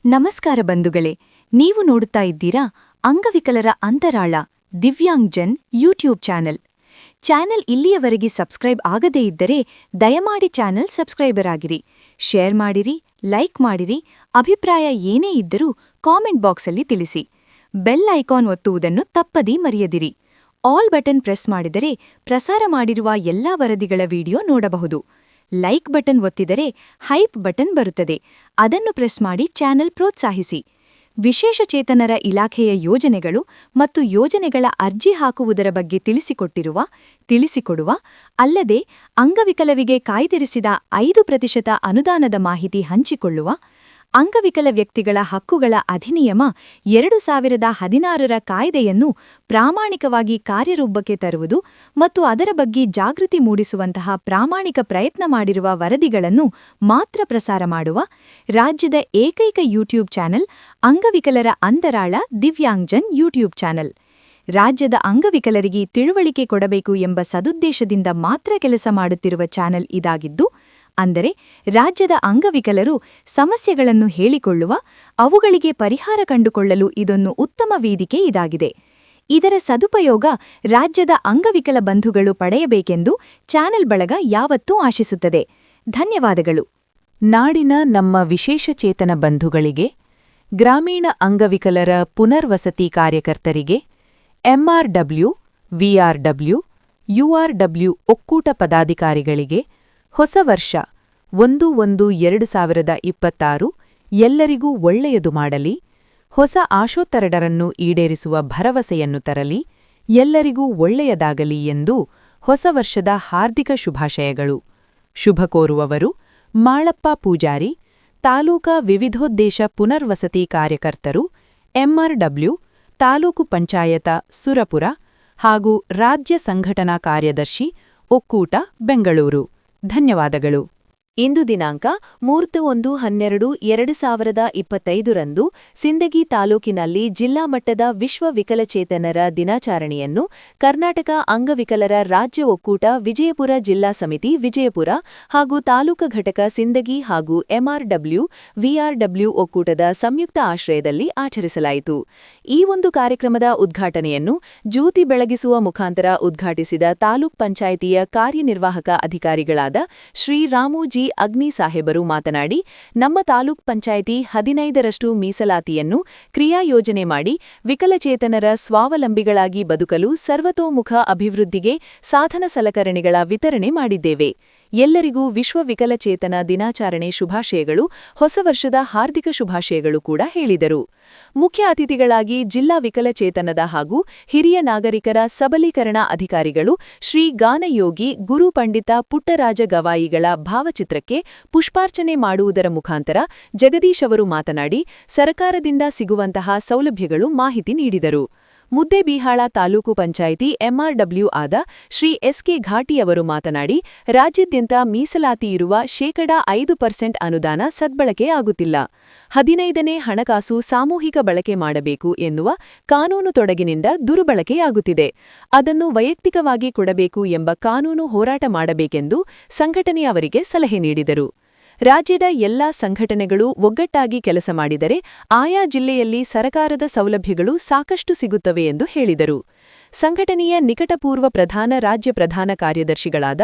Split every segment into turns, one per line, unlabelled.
ನಮಸ್ಕಾರ ಬಂಧುಗಳೇ, ನೀವು ನೋಡುತ್ತಾ ಇದ್ದೀರಾ ಅಂಗವಿಕಲರ ಅಂತರಾಳ ದಿವ್ಯಾಂಗ್ಜನ್ ಯೂಟ್ಯೂಬ್ ಚಾನೆಲ್ ಇಲ್ಲಿಯವರೆಗೆ ಸಬ್ಸ್ಕ್ರೈಬ್ ಆಗದೇ ಇದ್ದರೆ ದಯಮಾಡಿ ಚಾನೆಲ್ ಸಬ್ಸ್ಕ್ರೈಬರ್ ಆಗಿರಿ, ಶೇರ್ ಮಾಡಿರಿ, ಲೈಕ್ ಮಾಡಿರಿ, ಅಭಿಪ್ರಾಯ ಏನೇ ಇದ್ದರೂ ಕಾಮೆಂಟ್ ಬಾಕ್ಸಲ್ಲಿ ತಿಳಿಸಿ. ಬೆಲ್ ಐಕಾನ್ ಒತ್ತುವುದನ್ನು ತಪ್ಪದೇ ಮರೆಯದಿರಿ. ಆಲ್ ಬಟನ್ ಪ್ರೆಸ್ ಮಾಡಿದರೆ ಪ್ರಸಾರ ಮಾಡಿರುವ ಎಲ್ಲಾ ವರದಿಗಳ ವಿಡಿಯೋ ನೋಡಬಹುದು. ಲೈಕ್ ಬಟನ್ ಒತ್ತಿದರೆ ಹೈಪ್ ಬಟನ್ ಬರುತ್ತದೆ, ಅದನ್ನು ಪ್ರೆಸ್ ಮಾಡಿ ಚಾನೆಲ್ ಪ್ರೋತ್ಸಾಹಿಸಿ. ವಿಶೇಷಚೇತನರ ಇಲಾಖೆಯ ಯೋಜನೆಗಳು ಮತ್ತು ಯೋಜನೆಗಳ ಅರ್ಜಿ ಹಾಕುವುದರ ಬಗ್ಗೆ ತಿಳಿಸಿಕೊಡುವ ಅಲ್ಲದೆ ಅಂಗವಿಕಲವಿಗೆ ಕಾಯ್ದಿರಿಸಿದ 5% ಅನುದಾನದ ಮಾಹಿತಿ ಹಂಚಿಕೊಳ್ಳುವ ಅಂಗವಿಕಲ ವ್ಯಕ್ತಿಗಳ ಹಕ್ಕುಗಳ ಅಧಿನಿಯಮ 2016ರ ಕಾಯ್ದೆಯನ್ನು ಪ್ರಾಮಾಣಿಕವಾಗಿ ಕಾರ್ಯರೂಪಕ್ಕೆ ತರುವುದು ಮತ್ತು ಅದರ ಬಗ್ಗೆ ಜಾಗೃತಿ ಮೂಡಿಸುವಂತಹ ಪ್ರಾಮಾಣಿಕ ಪ್ರಯತ್ನ ಮಾಡಿರುವ ವರದಿಗಳನ್ನು ಮಾತ್ರ ಪ್ರಸಾರ ಮಾಡುವ ರಾಜ್ಯದ ಏಕೈಕ ಯೂಟ್ಯೂಬ್ ಚಾನೆಲ್ ಅಂಗವಿಕಲರ ಅಂತರಾಳ ದಿವ್ಯಾಂಗ್ಜನ್ ಯೂಟ್ಯೂಬ್ ಚಾನೆಲ್. ರಾಜ್ಯದ ಅಂಗವಿಕಲರಿಗೆ ತಿಳುವಳಿಕೆ ಕೊಡಬೇಕು ಎಂಬ ಸದುದ್ದೇಶದಿಂದ ಮಾತ್ರ ಕೆಲಸ ಮಾಡುತ್ತಿರುವ ಚಾನೆಲ್ ಇದಾಗಿದ್ದು, ಅಂದರೆ ರಾಜ್ಯದ ಅಂಗವಿಕಲರು ಸಮಸ್ಯೆಗಳನ್ನು ಹೇಳಿಕೊಳ್ಳುವ, ಅವುಗಳಿಗೆ ಪರಿಹಾರ ಕಂಡುಕೊಳ್ಳಲು ಇದೊಂದು ಉತ್ತಮ ವೇದಿಕೆ ಇದಾಗಿದೆ. ಇದರ ಸದುಪಯೋಗ ರಾಜ್ಯದ ಅಂಗವಿಕಲ ಬಂಧುಗಳು ಪಡೆಯಬೇಕೆಂದು ಚಾನೆಲ್ ಬಳಗ ಯಾವತ್ತೂ ಆಶಿಸುತ್ತದೆ. ಧನ್ಯವಾದಗಳು.
ನಾಡಿನ ನಮ್ಮ ವಿಶೇಷಚೇತನ ಬಂಧುಗಳಿಗೆ, ಗ್ರಾಮೀಣ ಅಂಗವಿಕಲರ ಪುನರ್ವಸತಿ ಕಾರ್ಯಕರ್ತರಿಗೆ, ಎಂಆರ್ಡಬ್ಲ್ಯೂ, ವಿಆರ್ಡಬ್ಲ್ಯೂ, ಯುಆರ್ಡಬ್ಲ್ಯೂ ಒಕ್ಕೂಟ ಪದಾಧಿಕಾರಿಗಳಿಗೆ ಹೊಸ ವರ್ಷ 1/1/2026 ಎಲ್ಲರಿಗೂ ಒಳ್ಳೆಯದು ಮಾಡಲಿ, ಹೊಸ ಆಶೋತ್ತರಗಳನ್ನು ಈಡೇರಿಸುವ ಭರವಸೆಯನ್ನು ತರಲಿ, ಎಲ್ಲರಿಗೂ ಒಳ್ಳೆಯದಾಗಲಿ ಎಂದು ಹೊಸ ವರ್ಷದ ಹಾರ್ದಿಕ ಶುಭಾಶಯಗಳು. ಶುಭ ಕೋರುವವರು ಮಾಳಪ್ಪ ಪೂಜಾರಿ, ತಾಲೂಕಾ ವಿವಿಧೋದ್ದೇಶ ಪುನರ್ವಸತಿ ಕಾರ್ಯಕರ್ತರು, ಎಂಆರ್ಡಬ್ಲ್ಯೂ, ತಾಲೂಕು ಪಂಚಾಯತ ಸುರಪುರ ಹಾಗೂ ರಾಜ್ಯ ಸಂಘಟನಾ ಕಾರ್ಯದರ್ಶಿ, ಒಕ್ಕೂಟ, ಬೆಂಗಳೂರು. ಧನ್ಯವಾದಗಳು.
ಇಂದು ದಿನಾಂಕ 31/12/2025 ಸಿಂದಗಿ ತಾಲೂಕಿನಲ್ಲಿ ಜಿಲ್ಲಾ ಮಟ್ಟದ ವಿಶ್ವ ವಿಕಲಚೇತನರ ದಿನಾಚರಣೆಯನ್ನು ಕರ್ನಾಟಕ ಅಂಗವಿಕಲರ ರಾಜ್ಯ ಒಕ್ಕೂಟ ವಿಜಯಪುರ ಜಿಲ್ಲಾ ಸಮಿತಿ ವಿಜಯಪುರ ಹಾಗೂ ತಾಲೂಕು ಘಟಕ ಸಿಂದಗಿ ಹಾಗೂ ಎಂಆರ್ಡಬ್ಲ್ಯೂ, ವಿಆರ್ಡಬ್ಲ್ಯೂ ಒಕ್ಕೂಟದ ಸಂಯುಕ್ತ ಆಶ್ರಯದಲ್ಲಿ ಆಚರಿಸಲಾಯಿತು. ಈ ಒಂದು ಕಾರ್ಯಕ್ರಮದ ಉದ್ಘಾಟನೆಯನ್ನು ಜ್ಯೋತಿ ಬೆಳಗಿಸುವ ಮುಖಾಂತರ ಉದ್ಘಾಟಿಸಿದ ತಾಲೂಕ್ ಪಂಚಾಯಿತಿಯ ಕಾರ್ಯನಿರ್ವಾಹಕ ಅಧಿಕಾರಿಗಳಾದ ಶ್ರೀ ರಾಮುಜಿ ಅಗ್ನಿ ಸಾಹೇಬರು ಮಾತನಾಡಿ, ನಮ್ಮ ತಾಲೂಕ್ ಪಂಚಾಯಿತಿ 15ರಷ್ಟು ಮೀಸಲಾತಿಯನ್ನು ಕ್ರಿಯಾಯೋಜನೆ ಮಾಡಿ ವಿಕಲಚೇತನರ ಸ್ವಾವಲಂಬಿಗಳಾಗಿ ಬದುಕಲು ಸರ್ವತೋಮುಖ ಅಭಿವೃದ್ಧಿಗೆ ಸಾಧನ ಸಲಕರಣೆಗಳ ವಿತರಣೆ ಮಾಡಿದ್ದೇವೆ. ಎಲ್ಲರಿಗೂ ವಿಶ್ವ ವಿಕಲಚೇತನ ದಿನಾಚರಣೆ ಶುಭಾಶಯಗಳು, ಹೊಸ ವರ್ಷದ ಹಾರ್ದಿಕ ಶುಭಾಶಯಗಳು ಕೂಡ ಹೇಳಿದರು. ಮುಖ್ಯ ಅತಿಥಿಗಳಾಗಿ ಜಿಲ್ಲಾ ವಿಕಲಚೇತನದ ಹಾಗೂ ಹಿರಿಯ ನಾಗರಿಕರ ಸಬಲೀಕರಣ ಅಧಿಕಾರಿಗಳು ಶ್ರೀ ಗಾನಯೋಗಿ ಗುರು ಪಂಡಿತ ಪುಟ್ಟರಾಜ ಗವಾಯಿಗಳ ಭಾವಚಿತ್ರಕ್ಕೆ ಪುಷ್ಪಾರ್ಚನೆ ಮಾಡುವುದರ ಮುಖಾಂತರ ಜಗದೀಶ್ ಅವರು ಮಾತನಾಡಿ, ಸರಕಾರದಿಂದ ಸಿಗುವಂತಹ ಸೌಲಭ್ಯಗಳು ಮಾಹಿತಿ ನೀಡಿದರು. ಮುದ್ದೇಬಿಹಾಳ ತಾಲೂಕು ಪಂಚಾಯಿತಿ ಎಂಆರ್ಡಬ್ಲ್ಯೂ ಆದ ಶ್ರೀ ಎಸ್ಕೆ ಘಾಟಿಯವರು ಮಾತನಾಡಿ, ರಾಜ್ಯಾದ್ಯಂತ ಮೀಸಲಾತಿಯಿರುವ 5% ಅನುದಾನ ಸದ್ಬಳಕೆ ಆಗುತ್ತಿಲ್ಲ. 15ನೇ ಹಣಕಾಸು ಸಾಮೂಹಿಕ ಬಳಕೆ ಮಾಡಬೇಕು ಎನ್ನುವ ಕಾನೂನು ತೊಡಗಿನಿಂದ ದುರ್ಬಳಕೆಯಾಗುತ್ತಿದೆ. ಅದನ್ನು ವೈಯಕ್ತಿಕವಾಗಿ ಕೊಡಬೇಕು ಎಂಬ ಕಾನೂನು ಹೋರಾಟ ಮಾಡಬೇಕೆಂದು ಸಂಘಟನೆಯವರಿಗೆ ಸಲಹೆ ನೀಡಿದರು. ರಾಜ್ಯದ ಎಲ್ಲಾ ಸಂಘಟನೆಗಳು ಒಗ್ಗಟ್ಟಾಗಿ ಕೆಲಸ ಮಾಡಿದರೆ ಆಯಾ ಜಿಲ್ಲೆಯಲ್ಲಿ ಸರಕಾರದ ಸೌಲಭ್ಯಗಳು ಸಾಕಷ್ಟು ಸಿಗುತ್ತವೆ ಎಂದು ಹೇಳಿದರು. ಸಂಘಟನೆಯ ನಿಕಟಪೂರ್ವ ರಾಜ್ಯ ಪ್ರಧಾನ ಕಾರ್ಯದರ್ಶಿಗಳಾದ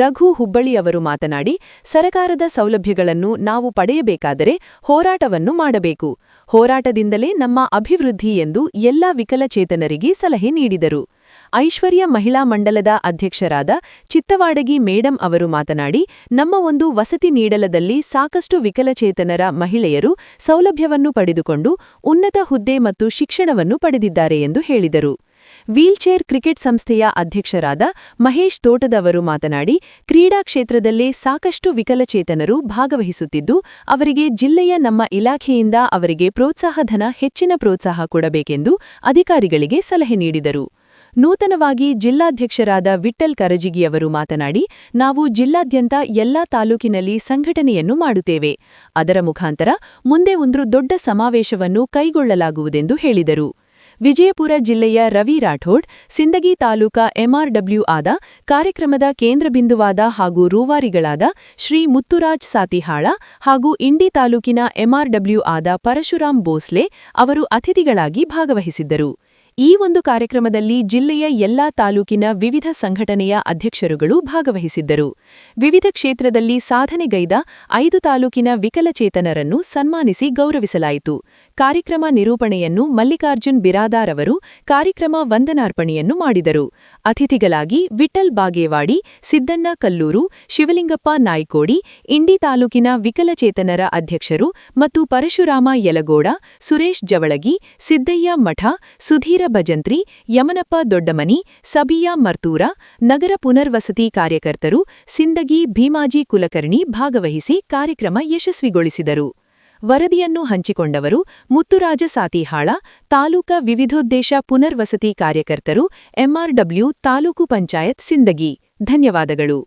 ರಘು ಹುಬ್ಬಳ್ಳಿ ಅವರು ಮಾತನಾಡಿ, ಸರಕಾರದ ಸೌಲಭ್ಯಗಳನ್ನು ನಾವು ಪಡೆಯಬೇಕಾದರೆ ಹೋರಾಟವನ್ನು ಮಾಡಬೇಕು. ಹೋರಾಟದಿಂದಲೇ ನಮ್ಮ ಅಭಿವೃದ್ಧಿ ಎಂದು ಎಲ್ಲಾ ವಿಕಲಚೇತನರಿಗೆ ಸಲಹೆ ನೀಡಿದರು. ಐಶ್ವರ್ಯ ಮಹಿಳಾ ಮಂಡಲದ ಅಧ್ಯಕ್ಷರಾದ ಚಿತ್ತವಾಡಗಿ ಮೇಡಂ ಅವರು ಮಾತನಾಡಿ, ನಮ್ಮ ಒಂದು ವಸತಿ ನೀಡಲದಲ್ಲಿ ಸಾಕಷ್ಟು ವಿಕಲಚೇತನರ ಮಹಿಳೆಯರು ಸೌಲಭ್ಯವನ್ನು ಪಡೆದುಕೊಂಡು ಉನ್ನತ ಹುದ್ದೆ ಮತ್ತು ಶಿಕ್ಷಣವನ್ನು ಪಡೆದಿದ್ದಾರೆ ಎಂದು ಹೇಳಿದರು. ವೀಲ್ಚೇರ್ ಕ್ರಿಕೆಟ್ ಸಂಸ್ಥೆಯ ಅಧ್ಯಕ್ಷರಾದ ಮಹೇಶ್ ತೋಟದವರು ಮಾತನಾಡಿ, ಕ್ರೀಡಾ ಕ್ಷೇತ್ರದಲ್ಲೇ ಸಾಕಷ್ಟು ವಿಕಲಚೇತನರು ಭಾಗವಹಿಸುತ್ತಿದ್ದು, ಅವರಿಗೆ ಜಿಲ್ಲೆಯ ನಮ್ಮ ಇಲಾಖೆಯಿಂದ ಅವರಿಗೆ ಪ್ರೋತ್ಸಾಹಧನ ಹೆಚ್ಚಿನ ಪ್ರೋತ್ಸಾಹ ಕೊಡಬೇಕೆಂದು ಅಧಿಕಾರಿಗಳಿಗೆ ಸಲಹೆ ನೀಡಿದರು. ನೂತನವಾಗಿ ಜಿಲ್ಲಾಧ್ಯಕ್ಷರಾದ ವಿಠ್ಠಲ್ ಕರಜಿಗಿಯವರು ಮಾತನಾಡಿ, ನಾವು ಜಿಲ್ಲಾದ್ಯಂತ ಎಲ್ಲಾ ತಾಲೂಕಿನಲ್ಲಿ ಸಂಘಟನೆಯನ್ನು ಮಾಡುತ್ತೇವೆ. ಅದರ ಮುಖಾಂತರ ಮುಂದೆ ಒಂದು ದೊಡ್ಡ ಸಮಾವೇಶವನ್ನು ಕೈಗೊಳ್ಳಲಾಗುವುದೆಂದು ಹೇಳಿದರು. ವಿಜಯಪುರ ಜಿಲ್ಲೆಯ ರವಿ ರಾಠೋಡ್, ಸಿಂದಗಿ ತಾಲೂಕಾ ಎಂಆರ್ಡಬ್ಲ್ಯೂ ಆದ ಕಾರ್ಯಕ್ರಮದ ಕೇಂದ್ರಬಿಂದುವಾದ ಹಾಗೂ ರೂವಾರಿಗಳಾದ ಶ್ರೀ ಮುತ್ತುರಾಜ್ ಸಾತಿಹಾಳ ಹಾಗೂ ಇಂಡಿ ತಾಲೂಕಿನ ಎಂಆರ್ಡಬ್ಲ್ಯೂ ಆದ ಪರಶುರಾಮ್ ಬೋಸ್ಲೆ ಅವರು ಅತಿಥಿಗಳಾಗಿ ಭಾಗವಹಿಸಿದ್ದರು. ಈ ಒಂದು ಕಾರ್ಯಕ್ರಮದಲ್ಲಿ ಜಿಲ್ಲೆಯ ಎಲ್ಲಾ ತಾಲೂಕಿನ ವಿವಿಧ ಸಂಘಟನೆಯ ಅಧ್ಯಕ್ಷರುಗಳು ಭಾಗವಹಿಸಿದ್ದರು. ವಿವಿಧ ಕ್ಷೇತ್ರದಲ್ಲಿ ಸಾಧನೆಗೈದ 5 ತಾಲೂಕಿನ ವಿಕಲಚೇತನರನ್ನು ಸನ್ಮಾನಿಸಿ ಗೌರವಿಸಲಾಯಿತು. ಕಾರ್ಯಕ್ರಮ ನಿರೂಪಣೆಯನ್ನು ಮಲ್ಲಿಕಾರ್ಜುನ್ ಬಿರಾದಾರ್ ಅವರು ಕಾರ್ಯಕ್ರಮ ವಂದನಾರ್ಪಣೆಯನ್ನು ಮಾಡಿದರು. ಅತಿಥಿಗಳಾಗಿ ವಿಠಲ್ ಬಾಗೇವಾಡಿ, ಸಿದ್ದಣ್ಣ ಕಲ್ಲೂರು, ಶಿವಲಿಂಗಪ್ಪ ನಾಯ್ಕೋಡಿ, ಇಂಡಿ ತಾಲೂಕಿನ ವಿಕಲಚೇತನರ ಅಧ್ಯಕ್ಷರು ಮತ್ತು ಪರಶುರಾಮ ಯಲಗೋಡ, ಸುರೇಶ್ ಜವಳಗಿ, ಸಿದ್ದಯ್ಯ ಮಠ, ಸುಧೀರ ಭಜಂತ್ರಿ, ಯಮನಪ್ಪ ದೊಡ್ಡಮನಿ, ಸಬಿಯಾ ಮರ್ತೂರ, ನಗರ ಪುನರ್ವಸತಿ ಕಾರ್ಯಕರ್ತರು, ಸಿಂದಗಿ ಭೀಮಾಜಿ ಕುಲಕರ್ಣಿ ಭಾಗವಹಿಸಿ ಕಾರ್ಯಕ್ರಮ ಯಶಸ್ವಿಗೊಳಿಸಿದರು. ವರದಿಯನ್ನು ಹಂಚಿಕೊಂಡವರು ಮುತ್ತುರಾಜ ಸಾತಿಹಾಳ, ತಾಲೂಕಾ ವಿವಿಧೋದ್ದೇಶ ಪುನರ್ವಸತಿ ಕಾರ್ಯಕರ್ತರು, ಎಂಆರ್ಡಬ್ಲ್ಯೂ ತಾಲೂಕು ಪಂಚಾಯತ್ ಸಿಂದಗಿ. ಧನ್ಯವಾದಗಳು.